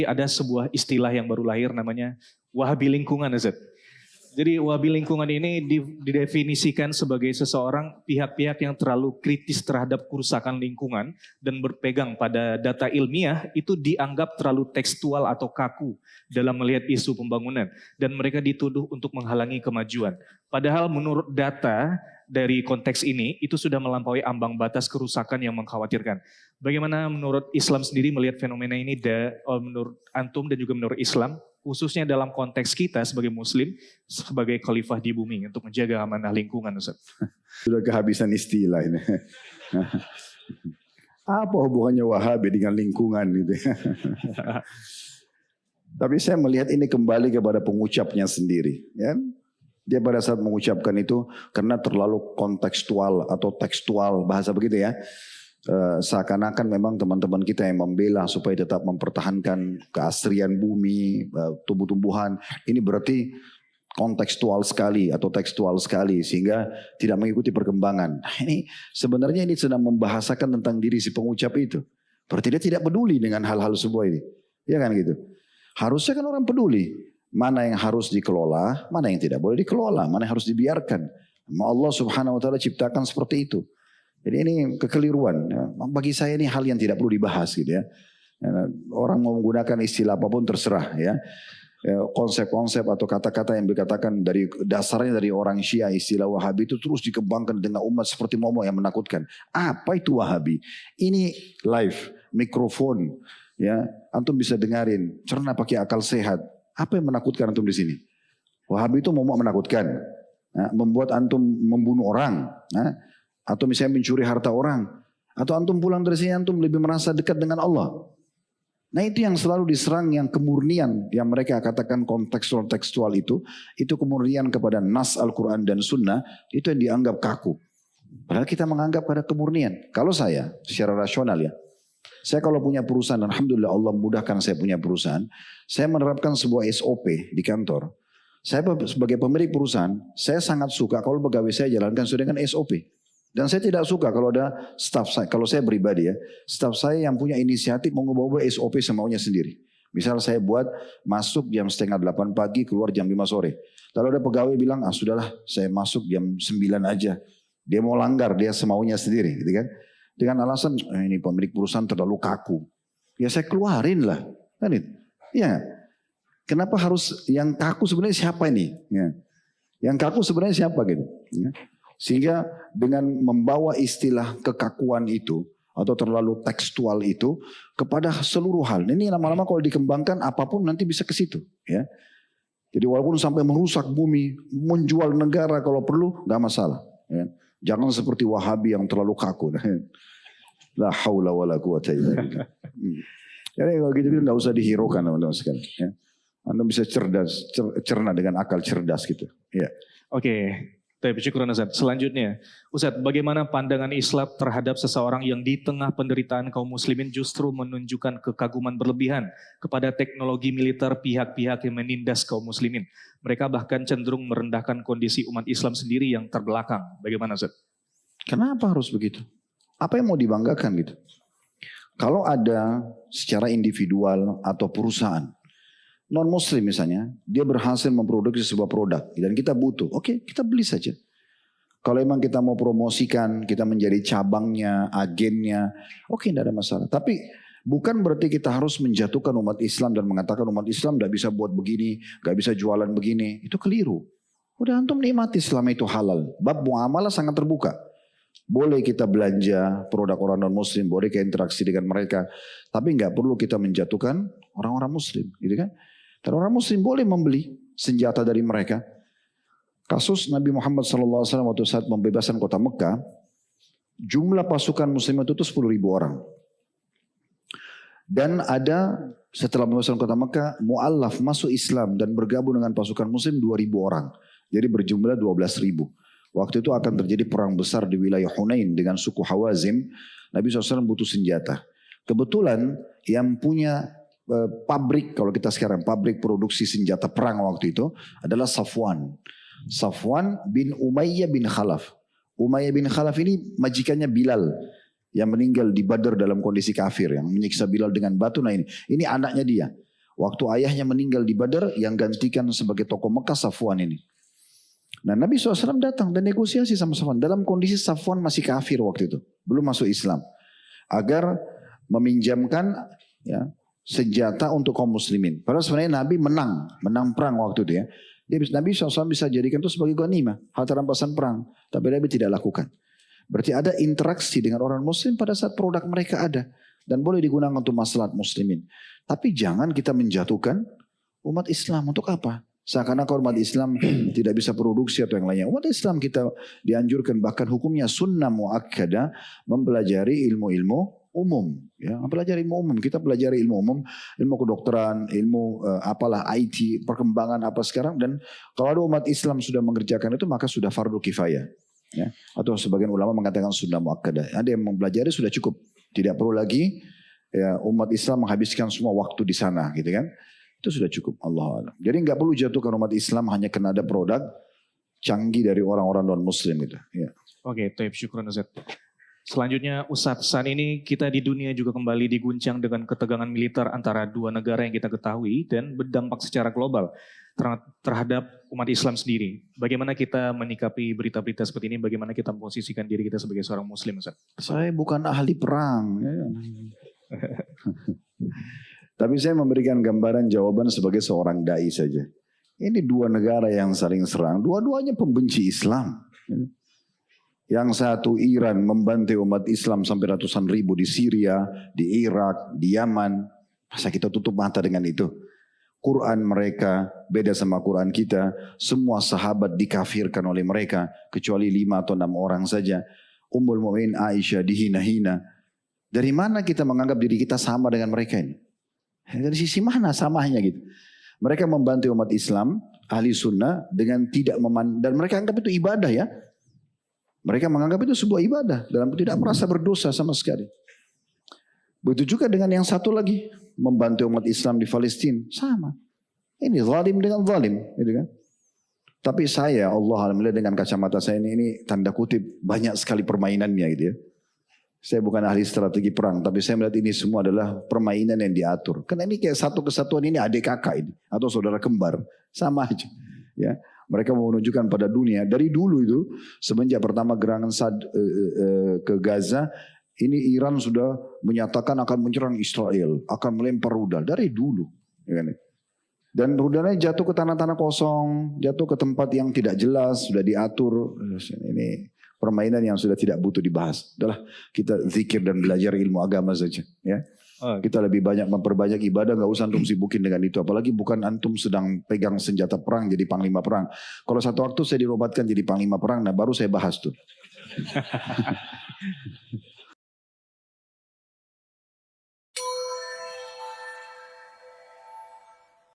Ada sebuah istilah yang baru lahir namanya Wahabi lingkungan, Ustaz. Jadi Wahabi lingkungan ini didefinisikan sebagai seseorang pihak-pihak yang terlalu kritis terhadap kerusakan lingkungan dan berpegang pada data ilmiah itu dianggap terlalu tekstual atau kaku dalam melihat isu pembangunan dan mereka dituduh untuk menghalangi kemajuan. Padahal menurut data dari konteks ini itu sudah melampaui ambang batas kerusakan yang mengkhawatirkan. Bagaimana menurut Islam sendiri melihat fenomena ini menurut antum dan juga menurut Islam, khususnya dalam konteks kita sebagai muslim, sebagai khalifah di bumi untuk menjaga amanah lingkungan, Ustaz? Sudah kehabisan istilah ini. Apa hubungannya Wahabi dengan lingkungan gitu? Tapi saya melihat ini kembali kepada pengucapnya sendiri, ya. Dia pada saat mengucapkan itu karena terlalu kontekstual atau tekstual, bahasa begitu ya. Seakan-akan memang teman-teman kita yang membela supaya tetap mempertahankan keasrian bumi, tumbuh-tumbuhan. Ini berarti kontekstual sekali atau tekstual sekali sehingga tidak mengikuti perkembangan. Ini sebenarnya ini sedang membahasakan tentang diri si pengucap itu. Berarti dia tidak peduli dengan hal-hal semua ini. Ya kan gitu. Harusnya kan orang peduli. Mana yang harus dikelola, mana yang tidak boleh dikelola, mana yang harus dibiarkan. Allah Subhanahu wa taala ciptakan seperti itu. Jadi ini kekeliruan. Bagi saya ini hal yang tidak perlu dibahas gitu ya. Orang mau menggunakan istilah apapun terserah ya. Konsep-konsep atau kata-kata yang dikatakan dari dasarnya dari orang Syiah, istilah Wahabi itu terus dikembangkan dengan umat seperti momok yang menakutkan. Apa itu Wahabi? Ini live, mikrofon ya. Antum bisa dengarin, cerna pakai akal sehat. Apa yang menakutkan antum di sini? Wahabi itu momok menakutkan, membuat antum membunuh orang, atau misalnya mencuri harta orang, atau antum pulang dari sini antum lebih merasa dekat dengan Allah. Nah itu yang selalu diserang, yang kemurnian yang mereka katakan kontekstual itu kemurnian kepada nas Al-Quran dan Sunnah itu yang dianggap kaku. Padahal kita menganggap ada kemurnian. Kalau saya secara rasional ya. Saya kalau punya perusahaan, alhamdulillah Allah mudahkan saya punya perusahaan. Saya menerapkan sebuah SOP di kantor. Saya sebagai pemilik perusahaan, saya sangat suka kalau pegawai saya jalankan sesuai dengan SOP. Dan saya tidak suka kalau ada staf saya, kalau saya pribadi ya, staf saya yang punya inisiatif mengubah-ubah SOP semaunya sendiri. Misal saya buat masuk jam 7:30 pagi, keluar jam 5 sore. Lalu ada pegawai bilang, sudahlah saya masuk jam 9 aja. Dia mau langgar, dia semaunya sendiri gitu kan. Dengan alasan ini pemilik perusahaan terlalu kaku. Ya saya keluarin lah. Kan itu. Ya. Kenapa harus yang kaku sebenarnya siapa ini? Ya. Yang kaku sebenarnya siapa gitu. Ya. Sehingga dengan membawa istilah kekakuan itu atau terlalu tekstual itu kepada seluruh hal. Ini lama-lama kalau dikembangkan apapun nanti bisa ke situ. Ya. Jadi walaupun sampai merusak bumi, menjual negara kalau perlu nggak masalah. Ya. Jangan seperti Wahabi yang terlalu kaku. La haula wala quwata illa billah. Jadi kalau gitu nggak usah dihiraukan teman-teman sekalian. Ya. Anda bisa cerna dengan akal cerdas gitu. Ya. Oke, syukuran Ustaz. Selanjutnya, Ustaz, bagaimana pandangan Islam terhadap seseorang yang di tengah penderitaan kaum muslimin justru menunjukkan kekaguman berlebihan kepada teknologi militer pihak-pihak yang menindas kaum muslimin. Mereka bahkan cenderung merendahkan kondisi umat Islam sendiri yang terbelakang. Bagaimana Ustaz? Kenapa harus begitu? Apa yang mau dibanggakan gitu? Kalau ada secara individual atau perusahaan, non muslim misalnya, dia berhasil memproduksi sebuah produk dan kita butuh, oke, kita beli saja. Kalau memang kita mau promosikan, kita menjadi cabangnya, agennya, oke, tidak ada masalah. Tapi bukan berarti kita harus menjatuhkan umat Islam dan mengatakan umat Islam tidak bisa buat begini, gak bisa jualan begini. Itu keliru. Udah antum nikmati selama itu halal. Bab muamalah sangat terbuka. Boleh kita belanja produk orang non muslim, boleh kita interaksi dengan mereka. Tapi gak perlu kita menjatuhkan orang-orang muslim. Gitu kan? Dan orang muslim boleh membeli senjata dari mereka. Kasus Nabi Muhammad SAW waktu saat pembebasan kota Mekah, jumlah pasukan muslim itu 10.000 orang. Dan ada setelah pembebasan kota Mekah, mu'allaf masuk Islam dan bergabung dengan pasukan muslim 2.000 orang. Jadi berjumlah 12.000. Waktu itu akan terjadi perang besar di wilayah Hunain dengan suku Hawazim. Nabi SAW butuh senjata. Kebetulan yang punya pabrik, kalau kita sekarang pabrik produksi senjata perang waktu itu adalah Safwan. Safwan bin Umayyah bin Khalaf. Umayyah bin Khalaf ini majikannya Bilal yang meninggal di Badar dalam kondisi kafir, yang menyiksa Bilal dengan batu. Nah ini anaknya dia. Waktu ayahnya meninggal di Badar, yang gantikan sebagai tokoh Mekah Safwan ini. Nah Nabi SAW datang dan negosiasi sama Safwan. Dalam kondisi Safwan masih kafir waktu itu. Belum masuk Islam. Agar meminjamkan ya, senjata untuk kaum muslimin. Padahal sebenarnya Nabi menang perang waktu itu ya. Nabi SAW bisa jadikan itu sebagai ghanimah, harta rampasan perang. Tapi Nabi tidak lakukan. Berarti ada interaksi dengan orang muslim pada saat produk mereka ada. Dan boleh digunakan untuk maslahat muslimin. Tapi jangan kita menjatuhkan umat Islam. Untuk apa? Seakan-akan umat Islam tidak bisa produksi atau yang lainnya. Umat Islam kita dianjurkan, bahkan hukumnya sunnah muakkadah, mempelajari ilmu-ilmu umum. Ya, mempelajari ilmu umum. Kita pelajari ilmu umum, ilmu kedokteran, ilmu apalah IT, perkembangan apa sekarang. Dan kalau ada umat Islam sudah mengerjakan itu, maka sudah fardu kifayah. Ya, atau sebagian ulama mengatakan sunnah muakkadah. Ada yang mempelajari sudah cukup, tidak perlu lagi ya, umat Islam menghabiskan semua waktu di sana, gitu kan? Itu sudah cukup. Allah alam. Jadi nggak perlu jatuhkan umat Islam hanya karena ada produk canggih dari orang-orang non Muslim itu. Ya. Oke, taib, syukran Ustaz. Selanjutnya Ustaz, saat ini kita di dunia juga kembali diguncang dengan ketegangan militer antara dua negara yang kita ketahui dan berdampak secara global terhadap umat Islam sendiri. Bagaimana kita menyikapi berita-berita seperti ini? Bagaimana kita memposisikan diri kita sebagai seorang Muslim, Ustaz? Saya bukan ahli perang. Ya. Tapi saya memberikan gambaran jawaban sebagai seorang dai saja. Ini dua negara yang saling serang. Dua-duanya pembenci Islam. Yang satu Iran membantai umat Islam sampai ratusan ribu di Syria, di Irak, di Yaman. Masa kita tutup mata dengan itu? Quran mereka beda sama Quran kita. Semua sahabat dikafirkan oleh mereka. Kecuali 5 atau 6 orang saja. Ummul Mu'min Aisyah dihina-hina. Dari mana kita menganggap diri kita sama dengan mereka ini? Dari sisi mana samanya gitu? Mereka membantu umat Islam, ahli sunnah dengan tidak dan mereka anggap itu ibadah ya. Mereka menganggap itu sebuah ibadah dalam tidak merasa berdosa sama sekali. Begitu juga dengan yang satu lagi, membantu umat Islam di Palestina, sama. Ini zalim dengan zalim, gitu kan? Tapi saya, Allah melihat dengan kacamata saya ini tanda kutip banyak sekali permainannya gitu ya. Saya bukan ahli strategi perang, tapi saya melihat ini semua adalah permainan yang diatur. Karena ini kayak satu kesatuan ini adik kakak ini, atau saudara kembar, sama aja. Ya, mereka mau menunjukkan pada dunia dari dulu itu semenjak pertama gerangan ke Gaza, ini Iran sudah menyatakan akan menyerang Israel, akan melempar rudal dari dulu. Ya kan? Dan rudalnya jatuh ke tanah-tanah kosong, jatuh ke tempat yang tidak jelas, sudah diatur. Ini permainan yang sudah tidak butuh dibahas. Udahlah kita zikir dan belajar ilmu agama saja. Ya. Kita lebih banyak memperbanyak ibadah, gak usah antum sibukin dengan itu. Apalagi bukan antum sedang pegang senjata perang jadi panglima perang. Kalau satu waktu saya dirobatkan jadi panglima perang, nah baru saya bahas tuh.